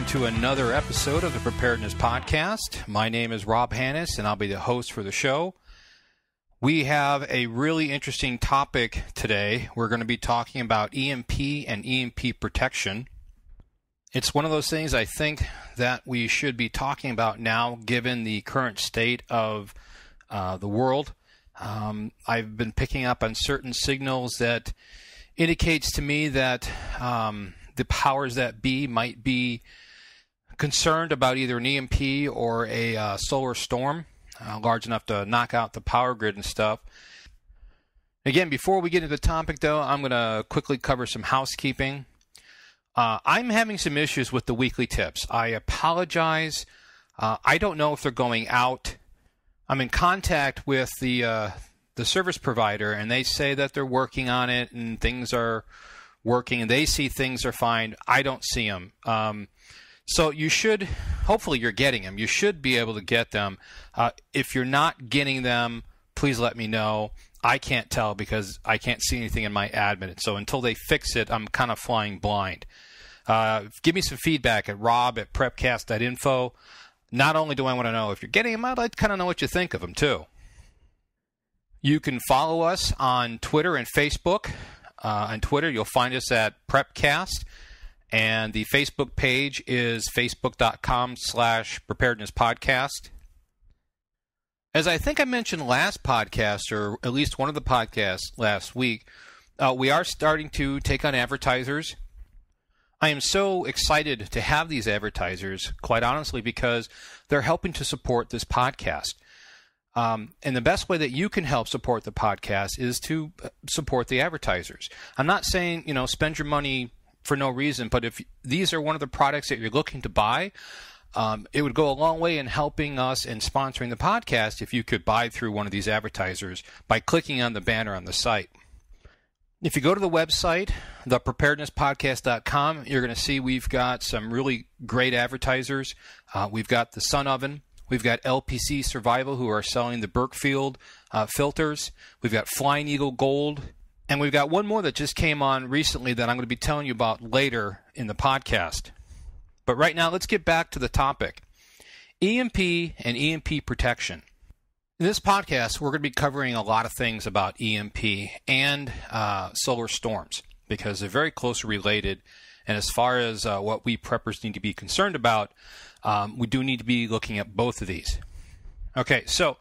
welcome to another episode of the Preparedness Podcast. My name is Rob Hannes, and I'll be the host for the show. We have a really interesting topic today. We're going to be talking about EMP and EMP protection. It's one of those things I think that we should be talking about now, given the current state of the world. I've been picking up on certain signals that indicates to me that the powers that be might be concerned about either an EMP or a solar storm large enough to knock out the power grid and stuff. Again, before we get into the topic, though, I'm going to quickly cover some housekeeping. I'm having some issues with the weekly tips. I apologize. I don't know if they're going out. I'm in contact with the service provider, and they say that they're working on it and things are working, and they see things are fine. I don't see them. So you should, hopefully you're getting them. You should be able to get them. If you're not getting them, please let me know. I can't tell because I can't see anything in my admin. So until they fix it, I'm kind of flying blind. Give me some feedback at rob@prepcast.info. Not only do I want to know if you're getting them, I'd like to kind of know what you think of them too. You can follow us on Twitter and Facebook. On Twitter, you'll find us at Prepcast, and the Facebook page is facebook.com/preparednesspodcast. As I think I mentioned last podcast, or at least one of the podcasts last week, we are starting to take on advertisers. I am so excited to have these advertisers, quite honestly, because they're helping to support this podcast. And the best way that you can help support the podcast is to support the advertisers. I'm not saying, spend your money for no reason, but if these are one of the products that you're looking to buy, it would go a long way in helping us in sponsoring the podcast if you could buy through one of these advertisers by clicking on the banner on the site. If you go to the website, thepreparednesspodcast.com, you're going to see we've got some really great advertisers. We've got the Sun Oven. We've got LPC Survival, who are selling the Berkfield filters. We've got Flying Eagle Gold. And we've got one more that just came on recently that I'm going to be telling you about later in the podcast. But right now, let's get back to the topic. EMP and EMP protection. In this podcast, we're going to be covering a lot of things about EMP and solar storms because they're very closely related. And as far as what we preppers need to be concerned about, we do need to be looking at both of these. Okay, so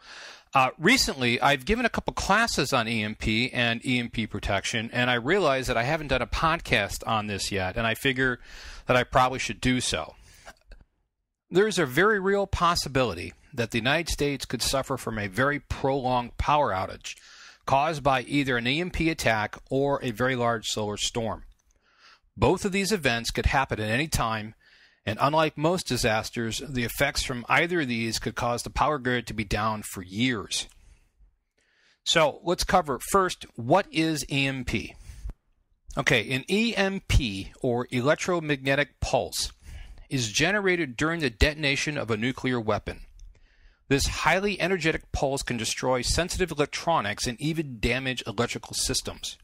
recently I've given a couple classes on EMP and EMP protection, and I realized that I haven't done a podcast on this yet, and I figure that I probably should do so. There's a very real possibility that the United States could suffer from a very prolonged power outage caused by either an EMP attack or a very large solar storm. Both of these events could happen at any time, and unlike most disasters, the effects from either of these could cause the power grid to be down for years. So let's cover first, what is EMP? Okay, an EMP, or electromagnetic pulse, is generated during the detonation of a nuclear weapon. This highly energetic pulse can destroy sensitive electronics and even damage electrical systems.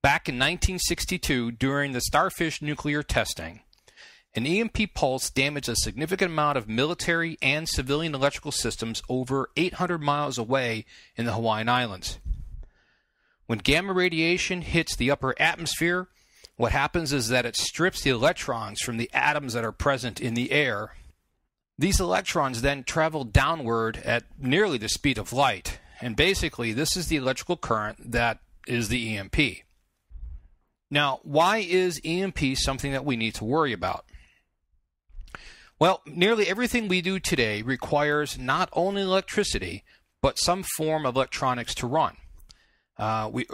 Back in 1962, during the Starfish nuclear testing, an EMP pulse damaged a significant amount of military and civilian electrical systems over 800 miles away in the Hawaiian Islands. When gamma radiation hits the upper atmosphere, what happens is that it strips the electrons from the atoms that are present in the air. These electrons then travel downward at nearly the speed of light, and basically this is the electrical current that is the EMP. Now, why is EMP something that we need to worry about? Well, nearly everything we do today requires not only electricity, but some form of electronics to run.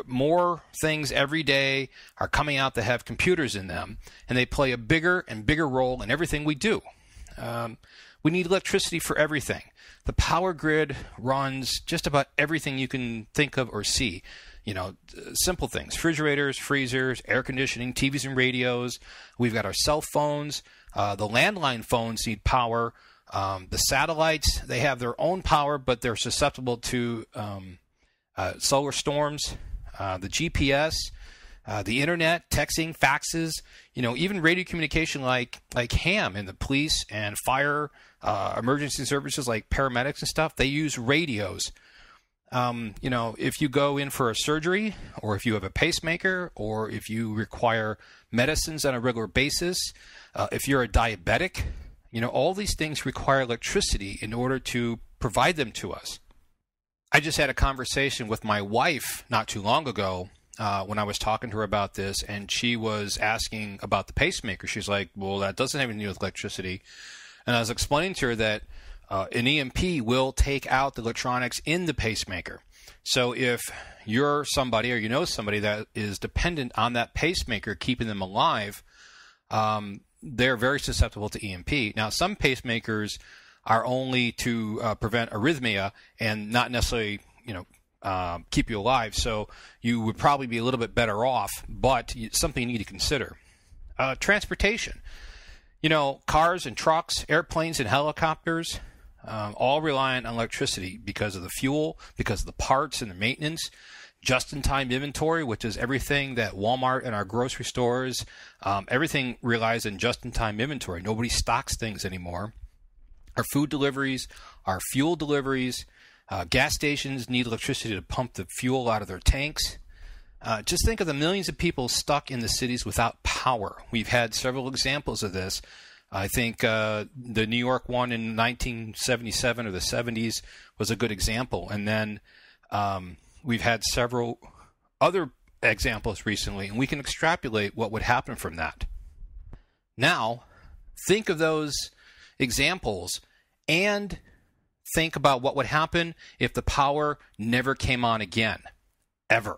More things every day are coming out that have computers in them, and they play a bigger and bigger role in everything we do. We need electricity for everything. The power grid runs just about everything you can think of or see. Simple things, refrigerators, freezers, air conditioning, TVs and radios. We've got our cell phones. The landline phones need power. The satellites, they have their own power, but they're susceptible to solar storms. The GPS, The internet, texting, faxes, even radio communication like ham and the police and fire, emergency services like paramedics and stuff, they use radios. If you go in for a surgery, or if you have a pacemaker, or if you require medicines on a regular basis, if you're a diabetic, all these things require electricity in order to provide them to us. I just had a conversation with my wife not too long ago when I was talking to her about this, and she was asking about the pacemaker. She's like, well, that doesn't have anything to do with electricity. And I was explaining to her that an EMP will take out the electronics in the pacemaker. So if you're somebody or you know somebody that is dependent on that pacemaker keeping them alive, they're very susceptible to EMP. Now, some pacemakers are only to prevent arrhythmia and not necessarily, keep you alive. So you would probably be a little bit better off, but something you need to consider. Transportation. Cars and trucks, airplanes and helicopters, all rely on electricity because of the fuel, because of the parts and the maintenance. Just-in-time inventory, which is everything that Walmart and our grocery stores, everything relies on just-in-time inventory. Nobody stocks things anymore. Our food deliveries, our fuel deliveries, gas stations need electricity to pump the fuel out of their tanks. Just think of the millions of people stuck in the cities without power. We've had several examples of this. I think the New York one in 1977 or the 70s was a good example. And then we've had several other examples recently, and we can extrapolate what would happen from that. Now, think of those examples and think about what would happen if the power never came on again, ever.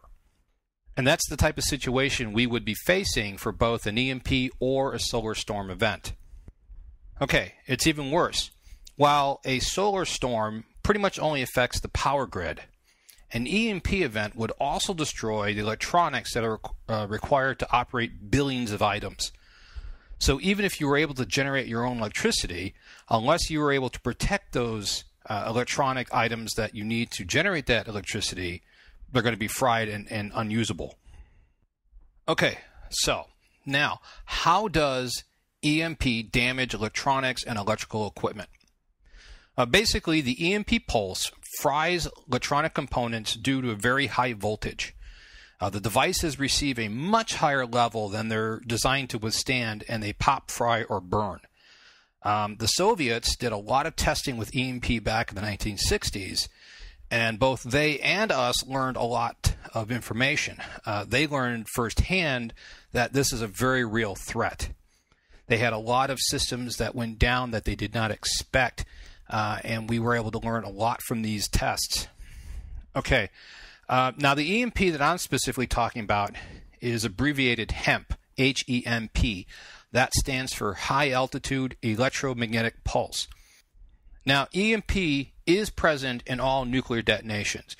And that's the type of situation we would be facing for both an EMP or a solar storm event. Okay, it's even worse. While a solar storm pretty much only affects the power grid, an EMP event would also destroy the electronics that are required to operate billions of items. So even if you were able to generate your own electricity, unless you were able to protect those electronic items that you need to generate that electricity, they're going to be fried and unusable. Okay, so now, how does EMP damage electronics and electrical equipment? Basically, the EMP pulse fries electronic components due to a very high voltage. The devices receive a much higher level than they're designed to withstand, and they pop, fry, or burn. The Soviets did a lot of testing with EMP back in the 1960s, and both they and us learned a lot of information. They learned firsthand that this is a very real threat. They had a lot of systems that went down that they did not expect, and we were able to learn a lot from these tests. Okay, now the EMP that I'm specifically talking about is abbreviated HEMP, H-E-M-P. That stands for High Altitude Electromagnetic Pulse. Now, EMP is present in all nuclear detonations.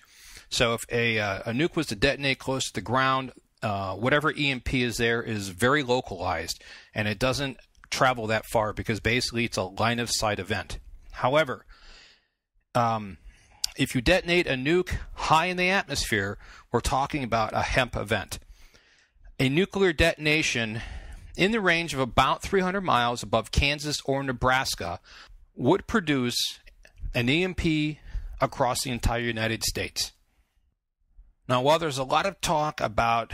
So if a nuke was to detonate close to the ground, whatever EMP is there is very localized, and it doesn't travel that far because basically it's a line-of-sight event. However, if you detonate a nuke high in the atmosphere, we're talking about a HEMP event. A nuclear detonation in the range of about 300 miles above Kansas or Nebraska would produce an EMP across the entire United States. Now, while there's a lot of talk about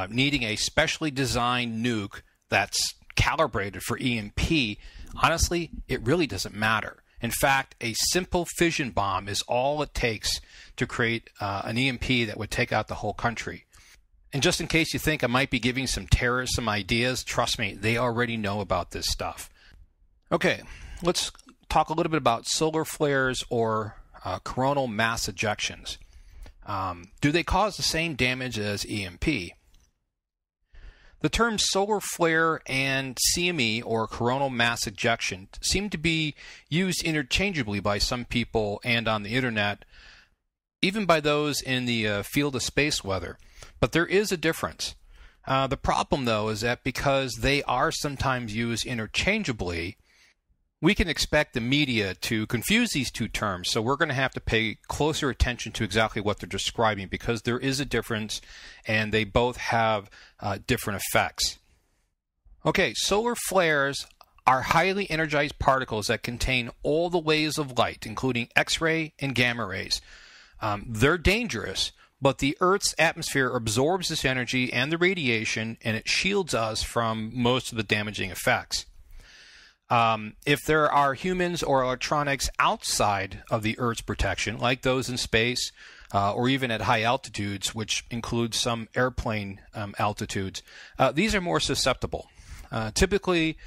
needing a specially designed nuke that's calibrated for EMP, honestly, it really doesn't matter. In fact, a simple fission bomb is all it takes to create an EMP that would take out the whole country. And just in case you think I might be giving some terrorists some ideas, trust me, they already know about this stuff. Okay, let's talk a little bit about solar flares or coronal mass ejections. Do they cause the same damage as EMP? The terms solar flare and CME, or coronal mass ejection, seem to be used interchangeably by some people and on the internet, even by those in the field of space weather. But there is a difference. The problem, though, is that because they are sometimes used interchangeably, We can expect the media to confuse these two terms, so we're going to have to pay closer attention to exactly what they're describing because there is a difference and they both have different effects. Okay, solar flares are highly energized particles that contain all the waves of light, including X-ray and gamma rays. They're dangerous, but the Earth's atmosphere absorbs this energy and the radiation, and it shields us from most of the damaging effects. If there are humans or electronics outside of the Earth's protection, like those in space or even at high altitudes, which includes some airplane altitudes, these are more susceptible. Typically,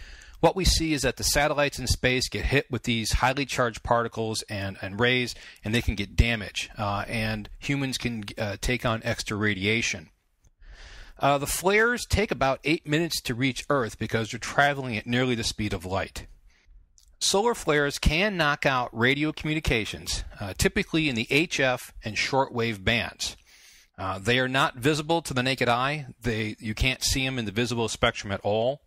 what we see is that the satellites in space get hit with these highly charged particles and rays, and they can get damaged, and humans can take on extra radiation. The flares take about 8 minutes to reach Earth because they're traveling at nearly the speed of light. Solar flares can knock out radio communications, typically in the HF and shortwave bands. They are not visible to the naked eye. You can't see them in the visible spectrum at all.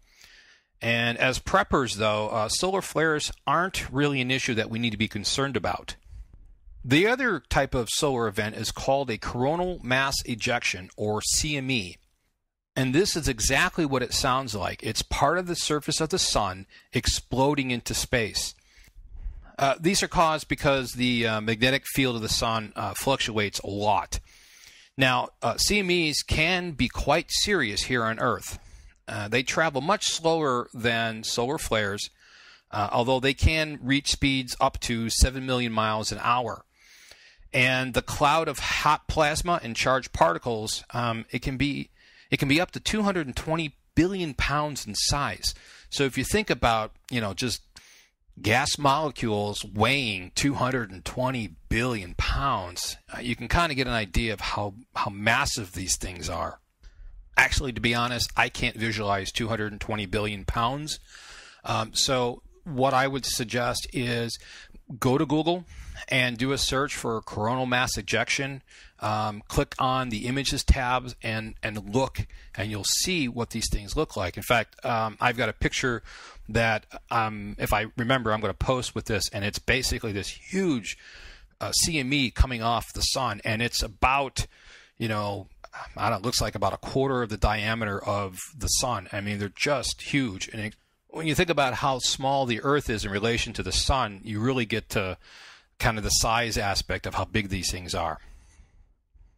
And as preppers, though, solar flares aren't really an issue that we need to be concerned about. The other type of solar event is called a coronal mass ejection, or CME. And this is exactly what it sounds like. It's part of the surface of the sun exploding into space. These are caused because the magnetic field of the sun fluctuates a lot. Now, CMEs can be quite serious here on Earth. They travel much slower than solar flares, although they can reach speeds up to 7 million miles an hour. And the cloud of hot plasma and charged particles, it can be up to 220 billion pounds in size. So if you think about, just gas molecules weighing 220 billion pounds, you can kind of get an idea of how massive these things are. Actually, to be honest, I can't visualize 220 billion pounds. So what I would suggest is go to Google and do a search for coronal mass ejection. Click on the images tabs and look, and you'll see what these things look like. In fact, I've got a picture that, if I remember, I'm going to post with this, and it's basically this huge CME coming off the sun, and it's about, I don't know, looks like about a quarter of the diameter of the sun. I mean, they're just huge. And when you think about how small the Earth is in relation to the sun, you really get to kind of the size aspect of how big these things are.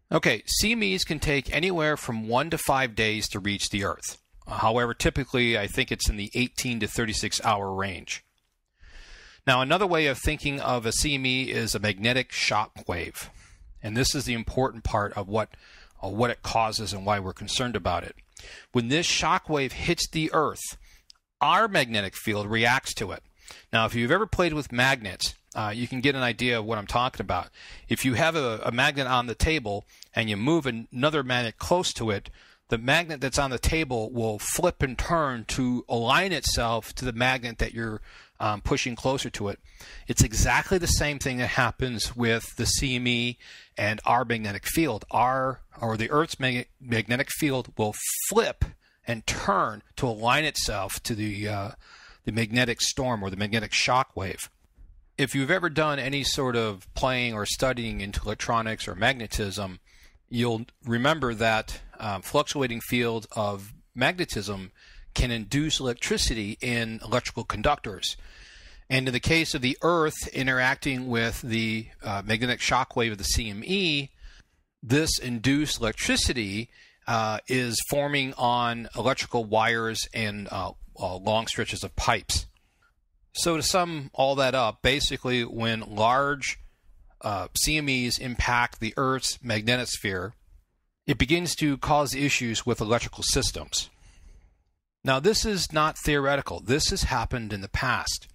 Okay, CMEs can take anywhere from 1 to 5 days to reach the Earth. However, typically, I think it's in the 18 to 36 hour range. Now, another way of thinking of a CME is a magnetic shock wave. And this is the important part of what it causes and why we're concerned about it. When this shock wave hits the Earth, our magnetic field reacts to it. Now, if you've ever played with magnets, you can get an idea of what I'm talking about. If you have a magnet on the table and you move another magnet close to it, the magnet that's on the table will flip and turn to align itself to the magnet that you're pushing closer to it. It's exactly the same thing that happens with the CME and our magnetic field. The Earth's magnetic field will flip and turn to align itself to the magnetic storm or the magnetic shock wave. If you've ever done any sort of playing or studying into electronics or magnetism, you'll remember that fluctuating field of magnetism can induce electricity in electrical conductors. And in the case of the Earth interacting with the magnetic shock wave of the CME, this induced electricity is forming on electrical wires and long stretches of pipes. So to sum all that up, basically when large CMEs impact the Earth's magnetosphere, it begins to cause issues with electrical systems. Now, this is not theoretical. This has happened in the past.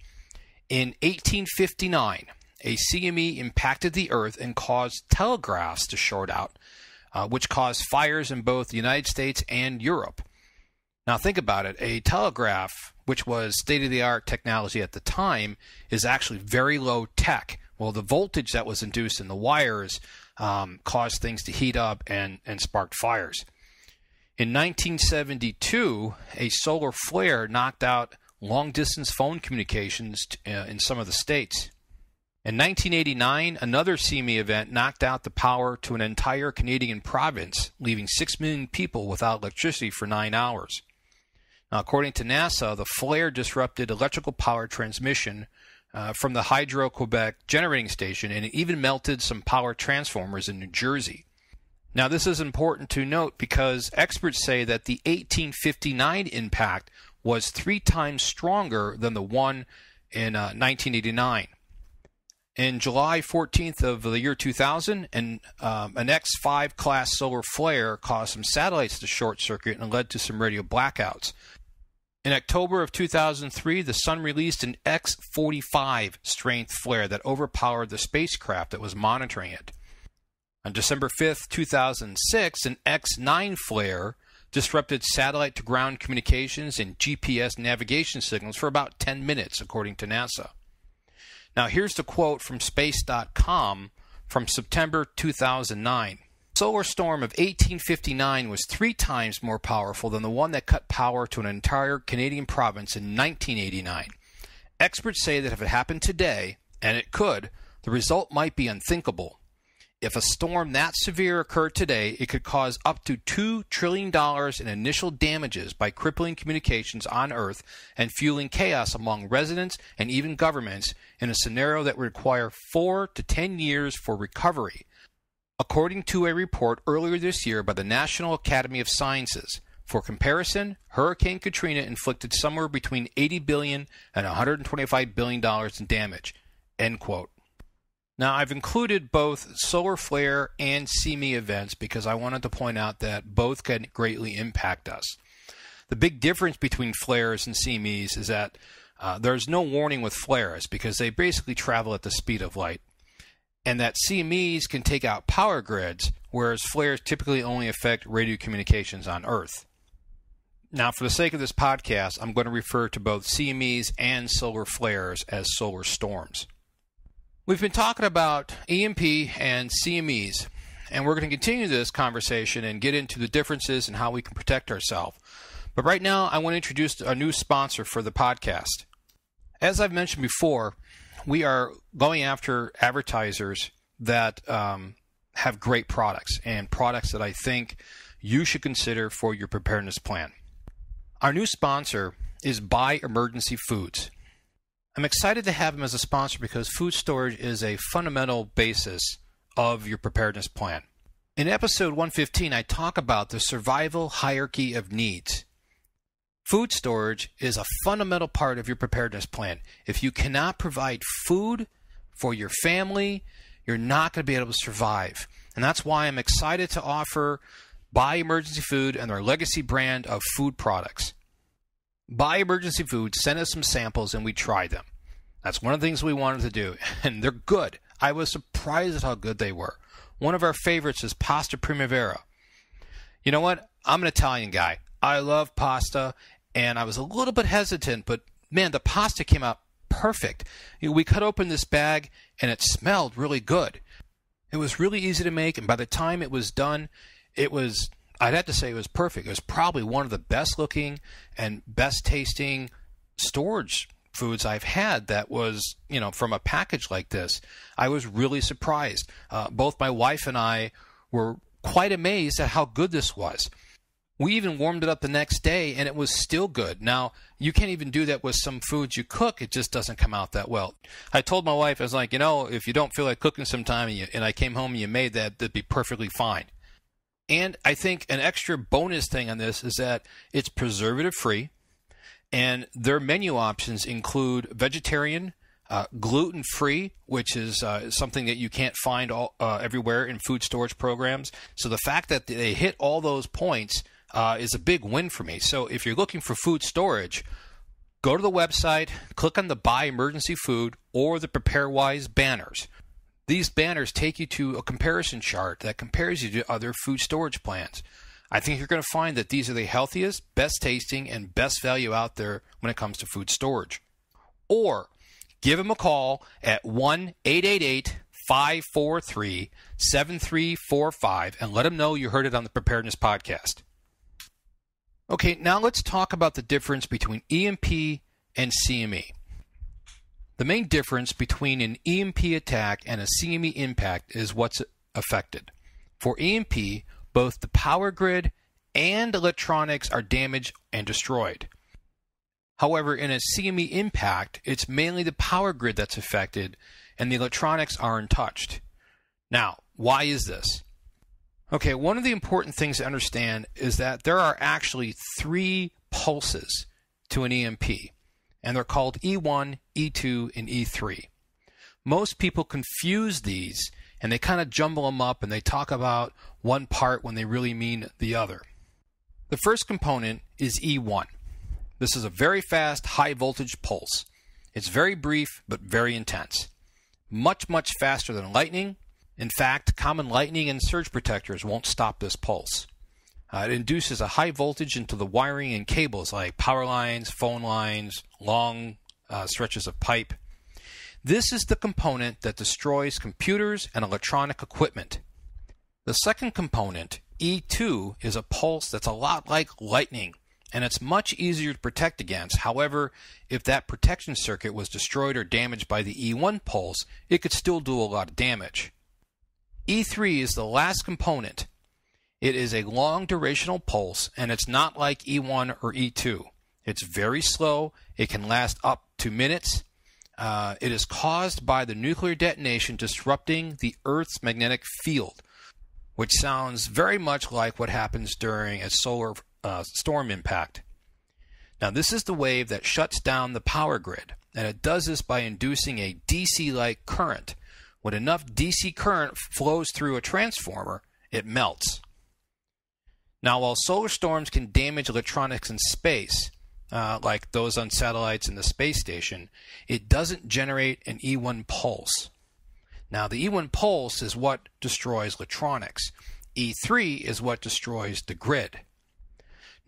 In 1859, a CME impacted the Earth and caused telegraphs to short out, which caused fires in both the United States and Europe. Now, think about it. A telegraph, which was state-of-the-art technology at the time, is actually very low tech. Well, the voltage that was induced in the wires caused things to heat up and sparked fires. In 1972, a solar flare knocked out long-distance phone communications in some of the states. In 1989, another CME event knocked out the power to an entire Canadian province, leaving 6 million people without electricity for 9 hours. Now, according to NASA, the flare disrupted electrical power transmission from the Hydro-Quebec generating station, and it even melted some power transformers in New Jersey. Now, this is important to note because experts say that the 1859 impact was 3 times stronger than the one in 1989. In July 14th of the year 2000, an X5 class solar flare caused some satellites to short circuit and led to some radio blackouts. In October of 2003, the Sun released an X45 strength flare that overpowered the spacecraft that was monitoring it. On December 5th, 2006, an X9 flare disrupted satellite-to-ground communications and GPS navigation signals for about 10 minutes, according to NASA. Now, here's the quote from space.com from September 2009. The solar storm of 1859 was 3 times more powerful than the one that cut power to an entire Canadian province in 1989. Experts say that if it happened today, and it could, the result might be unthinkable. If a storm that severe occurred today, it could cause up to $2 trillion in initial damages by crippling communications on Earth and fueling chaos among residents and even governments in a scenario that would require 4 to 10 years for recovery, according to a report earlier this year by the National Academy of Sciences. For comparison, Hurricane Katrina inflicted somewhere between $80 billion and $125 billion in damage. End quote. Now, I've included both solar flare and CME events because I wanted to point out that both can greatly impact us. The big difference between flares and CMEs is that there's no warning with flares because they basically travel at the speed of light, and that CMEs can take out power grids, whereas flares typically only affect radio communications on Earth. Now, for the sake of this podcast, I'm going to refer to both CMEs and solar flares as solar storms. We've been talking about EMP and CMEs, and we're going to continue this conversation and get into the differences and how we can protect ourselves. But right now, I want to introduce a new sponsor for the podcast. As I've mentioned before, we are going after advertisers that have great products and products that I think you should consider for your preparedness plan. Our new sponsor is Buy Emergency Foods. I'm excited to have them as a sponsor because food storage is a fundamental basis of your preparedness plan. In episode 115, I talk about the survival hierarchy of needs. Food storage is a fundamental part of your preparedness plan. If you cannot provide food for your family, you're not going to be able to survive. And that's why I'm excited to offer Buy Emergency Food and their legacy brand of food products. Buy Emergency Food sent us some samples and we tried them. That's one of the things we wanted to do, and they're good. I was surprised at how good they were. One of our favorites is Pasta Primavera. You know what? I'm an Italian guy. I love pasta, and I was a little bit hesitant, but man, the pasta came out perfect. We cut open this bag, and it smelled really good. It was really easy to make, and by the time it was done, I'd have to say it was perfect. It was probably one of the best looking and best tasting storage foods I've had that was, from a package like this. I was really surprised. Both my wife and I were quite amazed at how good this was. We even warmed it up the next day, and it was still good. Now, you can't even do that with some foods you cook. It just doesn't come out that well. I told my wife, I was like, if you don't feel like cooking sometime and I came home and you made that, that'd be perfectly fine. And I think an extra bonus thing on this is that it's preservative-free, and their menu options include vegetarian, gluten-free, which is something that you can't find everywhere in food storage programs. So the fact that they hit all those points is a big win for me. So if you're looking for food storage, go to the website, click on the Buy Emergency Food or the PrepareWise banners. These banners take you to a comparison chart that compares you to other food storage plans. I think you're going to find that these are the healthiest, best tasting, and best value out there when it comes to food storage. Or give them a call at 1-888-543-7345 and let them know you heard it on the Preparedness Podcast. Okay, now let's talk about the difference between EMP and CME. The main difference between an EMP attack and a CME impact is what's affected. For EMP, both the power grid and electronics are damaged and destroyed. However, in a CME impact, it's mainly the power grid that's affected and the electronics are untouched. Now, why is this? Okay, one of the important things to understand is that there are actually 3 pulses to an EMP, and they're called E1, E2, and E3. Most people confuse these, and they kind of jumble them up, and they talk about one part when they really mean the other. The first component is E1. This is a very fast, high-voltage pulse. It's very brief, but very intense. Much, much faster than lightning. In fact, common lightning and surge protectors won't stop this pulse. It induces a high voltage into the wiring and cables like power lines, phone lines, long stretches of pipe. This is the component that destroys computers and electronic equipment. The second component, E2, is a pulse that's a lot like lightning, and it's much easier to protect against. However, if that protection circuit was destroyed or damaged by the E1 pulse, it could still do a lot of damage. E3 is the last component. It is a long durational pulse, and it's not like E1 or E2. It's very slow. It can last up to minutes. It is caused by the nuclear detonation disrupting the Earth's magnetic field, which sounds very much like what happens during a solar storm impact. Now, this is the wave that shuts down the power grid, and it does this by inducing a DC-like current. When enough DC current flows through a transformer, it melts. Now, while solar storms can damage electronics in space, like those on satellites in the space station, it doesn't generate an E1 pulse. Now, the E1 pulse is what destroys electronics. E3 is what destroys the grid.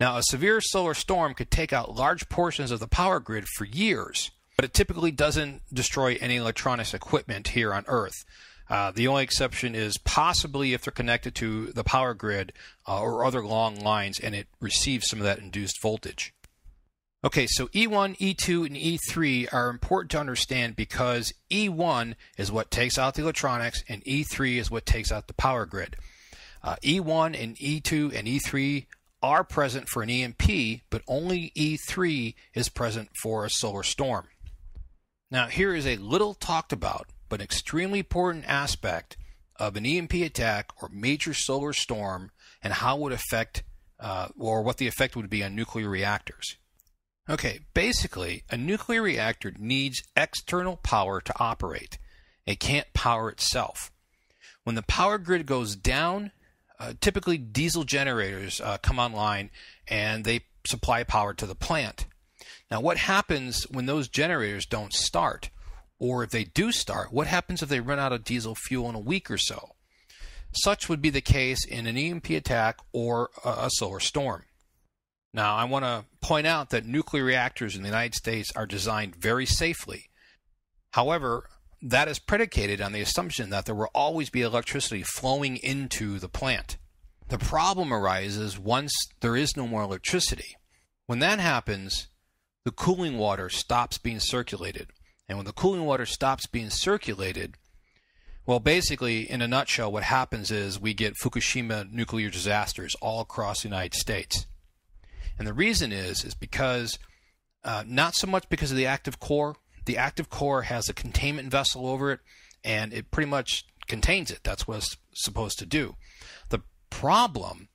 Now, a severe solar storm could take out large portions of the power grid for years, but it typically doesn't destroy any electronics equipment here on Earth. The only exception is possibly if they're connected to the power grid or other long lines and it receives some of that induced voltage. Okay, so E1, E2, and E3 are important to understand because E1 is what takes out the electronics and E3 is what takes out the power grid. E1 and E2 and E3 are present for an EMP, but only E3 is present for a solar storm. Now, here is a little talked about but extremely important aspect of an EMP attack or major solar storm and how it would affect or what the effect would be on nuclear reactors. Okay, basically, a nuclear reactor needs external power to operate. It can't power itself. When the power grid goes down, typically diesel generators come online and they supply power to the plant. Now, what happens when those generators don't start? Or if they do start, what happens if they run out of diesel fuel in a week or so? Such would be the case in an EMP attack or a solar storm. Now, I want to point out that nuclear reactors in the United States are designed very safely. However, that is predicated on the assumption that there will always be electricity flowing into the plant. The problem arises once there is no more electricity. When that happens, the cooling water stops being circulated. And when the cooling water stops being circulated, well, basically, in a nutshell, what happens is we get Fukushima nuclear disasters all across the United States. And the reason is because, not so much because of the active core. The active core has a containment vessel over it, and it pretty much contains it. That's what it's supposed to do. The problem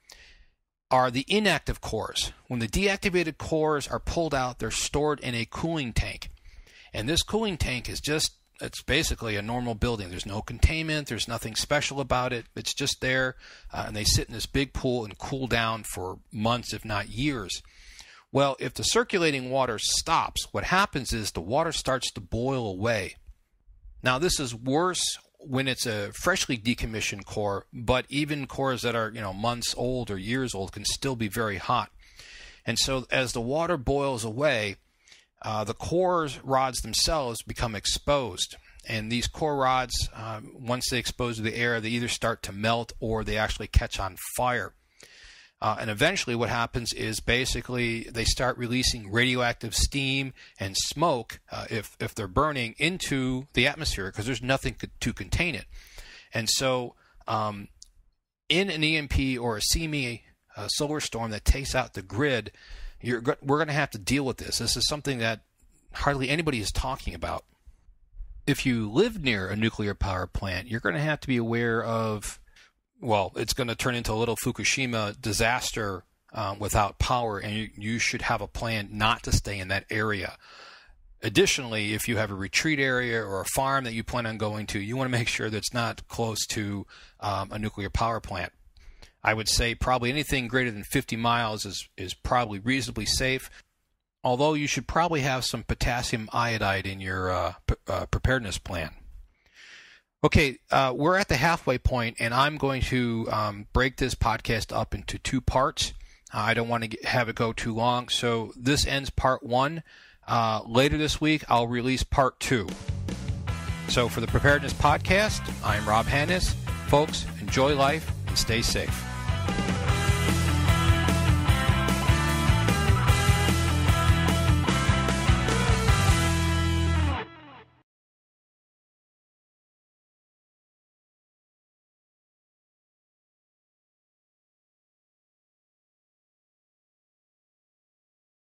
are the inactive cores. When the deactivated cores are pulled out, they're stored in a cooling tank. And this cooling tank is it's basically a normal building. There's no containment. There's nothing special about it. It's just there, and they sit in this big pool and cool down for months, if not years. Well, if the circulating water stops, what happens is the water starts to boil away. Now, this is worse when it's a freshly decommissioned core, but even cores that are, months old or years old can still be very hot. And so as the water boils away, the core rods themselves become exposed. And these core rods, once they expose to the air, they either start to melt or they actually catch on fire. And eventually what happens is basically they start releasing radioactive steam and smoke if they're burning into the atmosphere, because there's nothing to contain it. And so in an EMP or a CME solar storm that takes out the grid, we're going to have to deal with this. This is something that hardly anybody is talking about. If you live near a nuclear power plant, you're going to have to be aware of, well, it's going to turn into a little Fukushima disaster without power, and you should have a plan not to stay in that area. Additionally, if you have a retreat area or a farm that you plan on going to, you want to make sure that it's not close to a nuclear power plant. I would say probably anything greater than 50 miles is probably reasonably safe, although you should probably have some potassium iodide in your preparedness plan. Okay, we're at the halfway point, and I'm going to break this podcast up into 2 parts. I don't want to have it go too long, so this ends part 1. Later this week, I'll release part 2. So for the Preparedness Podcast, I'm Rob Hannes. Folks, enjoy life and stay safe.